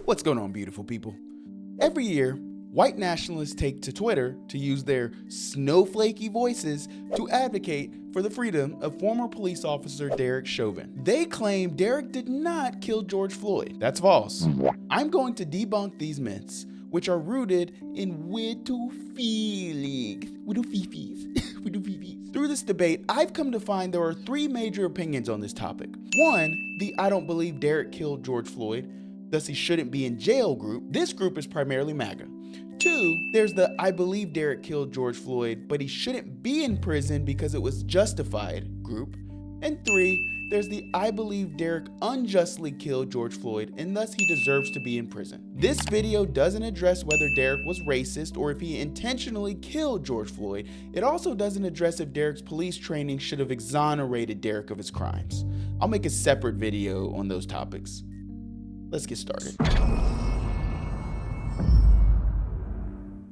What's going on, beautiful people? Every year, white nationalists take to Twitter to use their snowflakey voices to advocate for the freedom of former police officer Derek Chauvin. They claim Derek did not kill George Floyd. That's false. I'm going to debunk these myths, which are rooted in widow feelings. Through this debate, I've come to find there are three major opinions on this topic. One, the I don't believe Derek killed George Floyd, thus he shouldn't be in jail group. This group is primarily MAGA. Two, there's the I believe Derek killed George Floyd, but he shouldn't be in prison because it was justified group. And three, there's the I believe Derek unjustly killed George Floyd and thus he deserves to be in prison. This video doesn't address whether Derek was racist or if he intentionally killed George Floyd. It also doesn't address if Derek's police training should have exonerated Derek of his crimes. I'll make a separate video on those topics. Let's get started.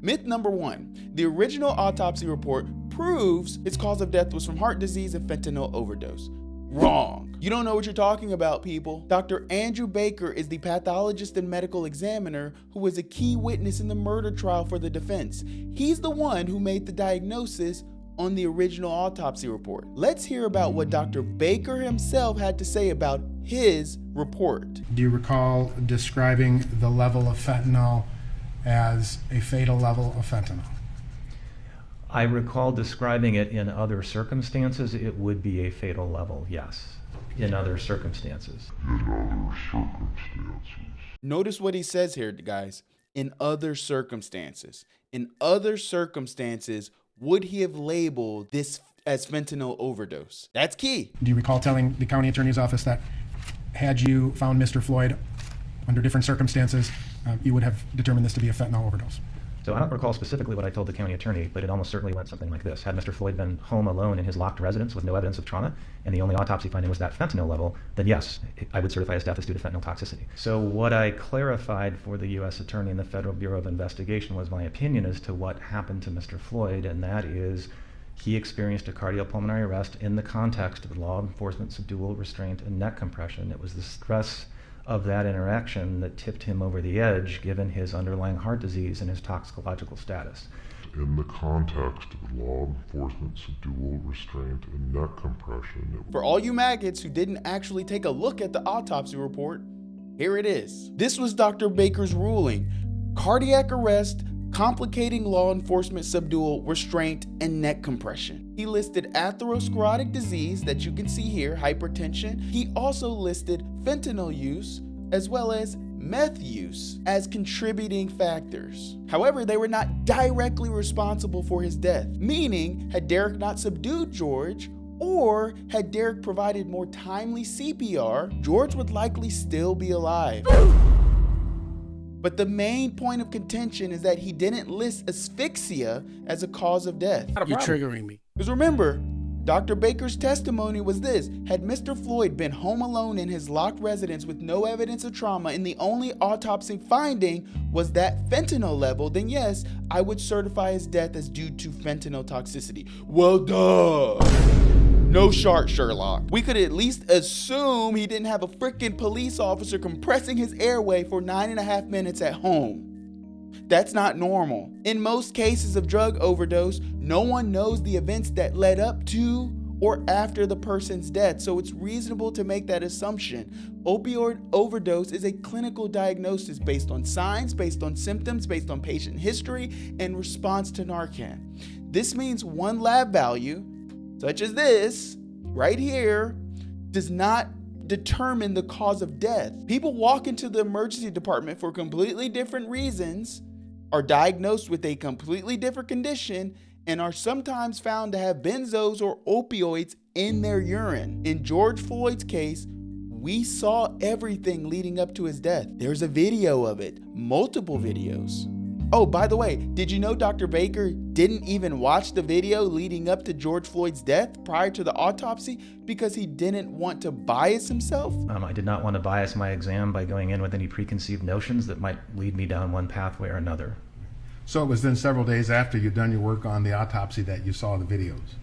Myth number one, the original autopsy report proves his cause of death was from heart disease and fentanyl overdose. Wrong. You don't know what you're talking about, people. Dr. Andrew Baker is the pathologist and medical examiner who was a key witness in the murder trial for the defense. He's the one who made the diagnosis on the original autopsy report. Let's hear about what Dr. Baker himself had to say about his report. Do you recall describing the level of fentanyl as a fatal level of fentanyl? I recall describing it in other circumstances. It would be a fatal level, yes. In other circumstances. Notice what he says here, guys. In other circumstances. In other circumstances, would he have labeled this as fentanyl overdose? That's key. Do you recall telling the county attorney's office that had you found Mr. Floyd under different circumstances, you would have determined this to be a fentanyl overdose? So I don't recall specifically what I told the county attorney, but it almost certainly went something like this. Had Mr. Floyd been home alone in his locked residence with no evidence of trauma, and the only autopsy finding was that fentanyl level, then yes, I would certify his death as due to fentanyl toxicity. So what I clarified for the U.S. Attorney and the Federal Bureau of Investigation was my opinion as to what happened to Mr. Floyd, and that is he experienced a cardiopulmonary arrest in the context of law enforcement subdual, restraint, and neck compression. It was the stress of that interaction that tipped him over the edge, given his underlying heart disease and his toxicological status. In the context of law enforcement subdual, restraint, and neck compression. For all you maggots who didn't actually take a look at the autopsy report, here it is. This was Dr. Baker's ruling. Cardiac arrest, complicating law enforcement subdual, restraint, and neck compression. He listed atherosclerotic disease that you can see here, hypertension. He also listed fentanyl use as well as meth use as contributing factors. However, they were not directly responsible for his death, meaning had Derek not subdued George, or had Derek provided more timely CPR, George would likely still be alive. But the main point of contention is that he didn't list asphyxia as a cause of death. You're triggering me. Because remember, Dr. Baker's testimony was this: had Mr. Floyd been home alone in his locked residence with no evidence of trauma and the only autopsy finding was that fentanyl level, then yes, I would certify his death as due to fentanyl toxicity. Well, duh. No shot, Sherlock. We could at least assume he didn't have a freaking police officer compressing his airway for 9.5 minutes at home. That's not normal. In most cases of drug overdose, no one knows the events that led up to or after the person's death, so it's reasonable to make that assumption. Opioid overdose is a clinical diagnosis based on signs, based on symptoms, based on patient history, and response to Narcan. This means one lab value, such as this, right here, does not determine the cause of death. People walk into the emergency department for completely different reasons, are diagnosed with a completely different condition, and are sometimes found to have benzos or opioids in their urine. In George Floyd's case, we saw everything leading up to his death. There's a video of it, multiple videos. Oh, by the way, did you know Dr. Baker didn't even watch the video leading up to George Floyd's death prior to the autopsy because he didn't want to bias himself? I did not want to bias my exam by going in with any preconceived notions that might lead me down one pathway or another. So it was then several days after you'd done your work on the autopsy that you saw the videos?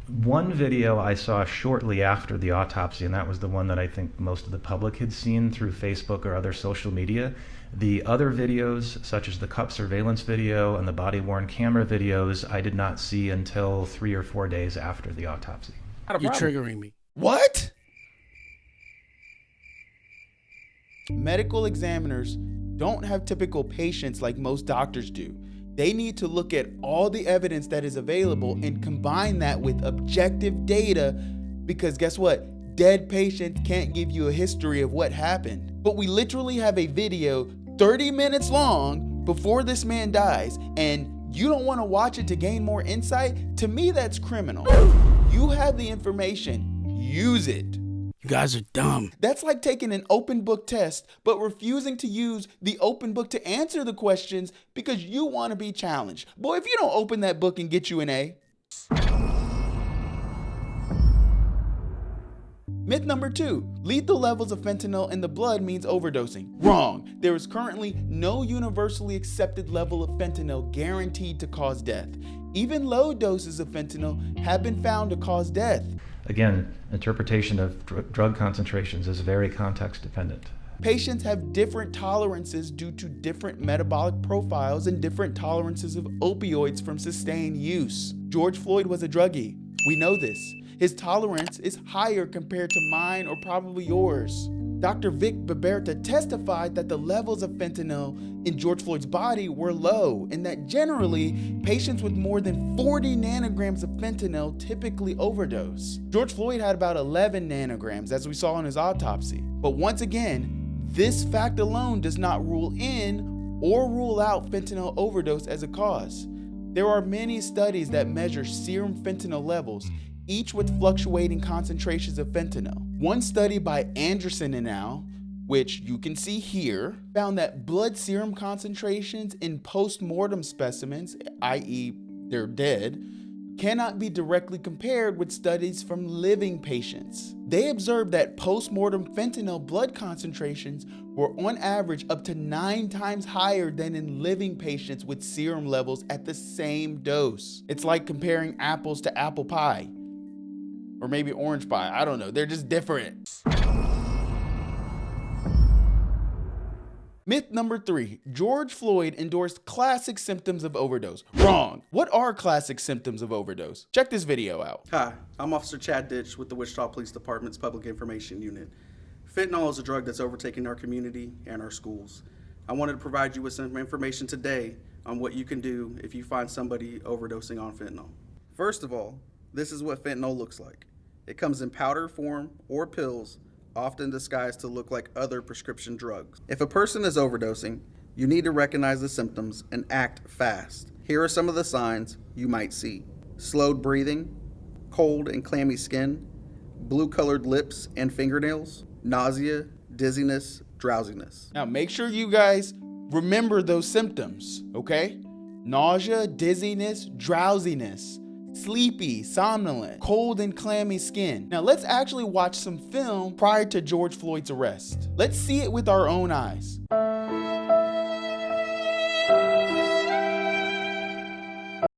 One video I saw shortly after the autopsy, and that was the one that I think most of the public had seen through Facebook or other social media. The other videos, such as the cup surveillance video and the body-worn camera videos, I did not see until 3 or 4 days after the autopsy. You're triggering me. What? Medical examiners don't have typical patients like most doctors do. They need to look at all the evidence that is available and combine that with objective data, because guess what? Dead patients can't give you a history of what happened. But we literally have a video 30 minutes long before this man dies, and you don't want to watch it to gain more insight? To me, that's criminal. You have the information, use it. You guys are dumb. That's like taking an open book test, but refusing to use the open book to answer the questions because you want to be challenged. Boy, if you don't open that book and get you an A. Myth number 2, lethal levels of fentanyl in the blood means overdosing. Wrong. There is currently no universally accepted level of fentanyl guaranteed to cause death. Even low doses of fentanyl have been found to cause death. Again, interpretation of drug concentrations is very context dependent. Patients have different tolerances due to different metabolic profiles and different tolerances of opioids from sustained use. George Floyd was a druggie. We know this. His tolerance is higher compared to mine or probably yours. Dr. Vic Baberta testified that the levels of fentanyl in George Floyd's body were low, and that generally, patients with more than 40 nanograms of fentanyl typically overdose. George Floyd had about 11 nanograms, as we saw in his autopsy. But once again, this fact alone does not rule in or rule out fentanyl overdose as a cause. There are many studies that measure serum fentanyl levels, each with fluctuating concentrations of fentanyl. One study by Anderson et al., which you can see here, found that blood serum concentrations in post-mortem specimens, i.e. they're dead, cannot be directly compared with studies from living patients. They observed that post-mortem fentanyl blood concentrations were on average up to 9 times higher than in living patients with serum levels at the same dose. It's like comparing apples to apple pie. Or maybe orange pie, I don't know, they're just different. Myth number 3, George Floyd endorsed classic symptoms of overdose. Wrong. What are classic symptoms of overdose? Check this video out. Hi, I'm Officer Chad Ditch with the Wichita Police Department's Public Information Unit. Fentanyl is a drug that's overtaking our community and our schools. I wanted to provide you with some information today on what you can do if you find somebody overdosing on fentanyl. First of all, this is what fentanyl looks like. It comes in powder form or pills, often disguised to look like other prescription drugs. If a person is overdosing, you need to recognize the symptoms and act fast. Here are some of the signs you might see. Slowed breathing, cold and clammy skin, blue-colored lips and fingernails, nausea, dizziness, drowsiness. Now make sure you guys remember those symptoms, okay? Nausea, dizziness, drowsiness, sleepy, somnolent, cold and clammy skin. Now let's actually watch some film prior to George Floyd's arrest. Let's see it with our own eyes.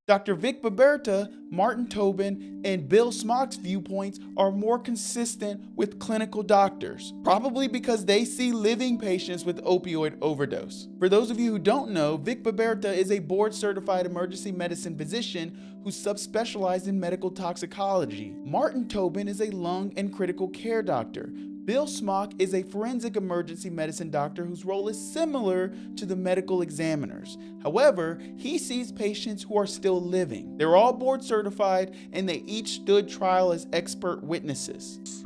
Dr. Vic Baberta, Martin Tobin, and Bill Smock's viewpoints are more consistent with clinical doctors, probably because they see living patients with opioid overdose. For those of you who don't know, Vic Baberta is a board-certified emergency medicine physician who subspecialized in medical toxicology. Martin Tobin is a lung and critical care doctor. Bill Smock is a forensic emergency medicine doctor whose role is similar to the medical examiners. However, he sees patients who are still living. They're all board certified and they each stood trial as expert witnesses.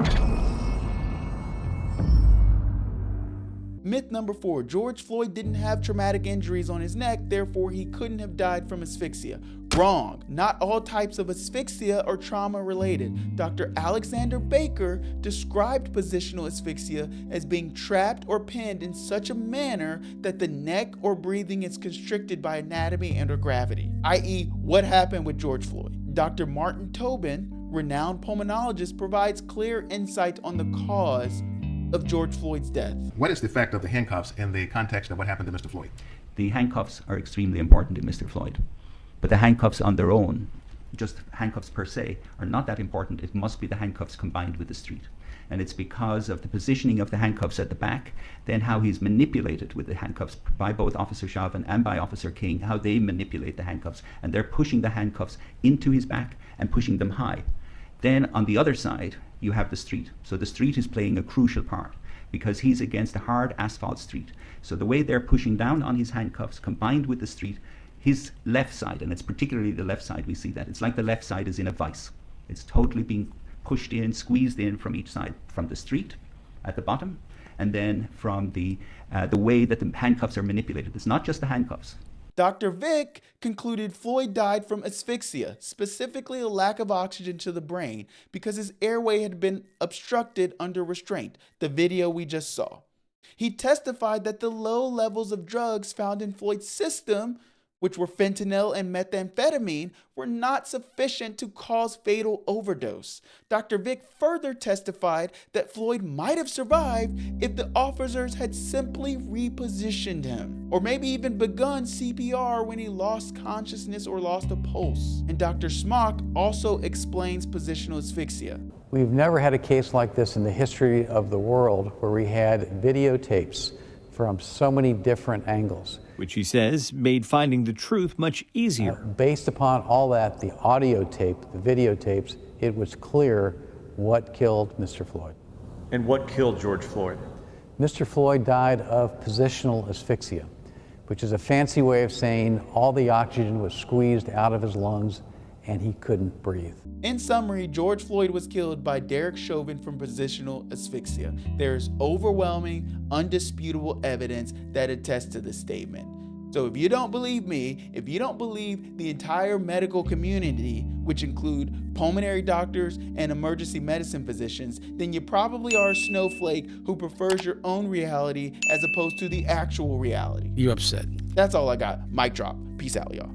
Myth number 4, George Floyd didn't have traumatic injuries on his neck, therefore he couldn't have died from asphyxia. Wrong. Not all types of asphyxia are trauma related. Dr. Alexander Baker described positional asphyxia as being trapped or pinned in such a manner that the neck or breathing is constricted by anatomy and or gravity, i.e. what happened with George Floyd. Dr. Martin Tobin, renowned pulmonologist, provides clear insight on the cause of George Floyd's death. What is the effect of the handcuffs in the context of what happened to Mr. Floyd? The handcuffs are extremely important to Mr. Floyd, but the handcuffs on their own just handcuffs per se are not that important. It must be the handcuffs combined with the street. And it's because of the positioning of the handcuffs at the back, then how he's manipulated with the handcuffs by both Officer Chauvin and by Officer King, how they manipulate the handcuffs. And they're pushing the handcuffs into his back and pushing them high. Then on the other side, you have the street. So the street is playing a crucial part because he's against a hard asphalt street. So the way they're pushing down on his handcuffs combined with the street, his left side, and it's particularly the left side we see that. It's like the left side is in a vice. It's totally being pushed in, squeezed in from each side, from the street at the bottom, and then from the way that the handcuffs are manipulated. It's not just the handcuffs. Dr. Vick concluded Floyd died from asphyxia, specifically a lack of oxygen to the brain, because his airway had been obstructed under restraint, the video we just saw. He testified that the low levels of drugs found in Floyd's system, which were fentanyl and methamphetamine, were not sufficient to cause fatal overdose. Dr. Vick further testified that Floyd might have survived if the officers had simply repositioned him, or maybe even begun CPR when he lost consciousness or lost a pulse. And Dr. Smock also explains positional asphyxia. We've never had a case like this in the history of the world where we had videotapes from so many different angles. Which he says made finding the truth much easier. Based upon all that, the audio tape, the videotapes, it was clear what killed Mr. Floyd. And what killed George Floyd? Mr. Floyd died of positional asphyxia, which is a fancy way of saying all the oxygen was squeezed out of his lungs and he couldn't breathe. In summary, George Floyd was killed by Derek Chauvin from positional asphyxia. There is overwhelming, undisputable evidence that attests to this statement. So if you don't believe me, if you don't believe the entire medical community, which include pulmonary doctors and emergency medicine physicians, then you probably are a snowflake who prefers your own reality as opposed to the actual reality. You upset. That's all I got. Mic drop. Peace out, y'all.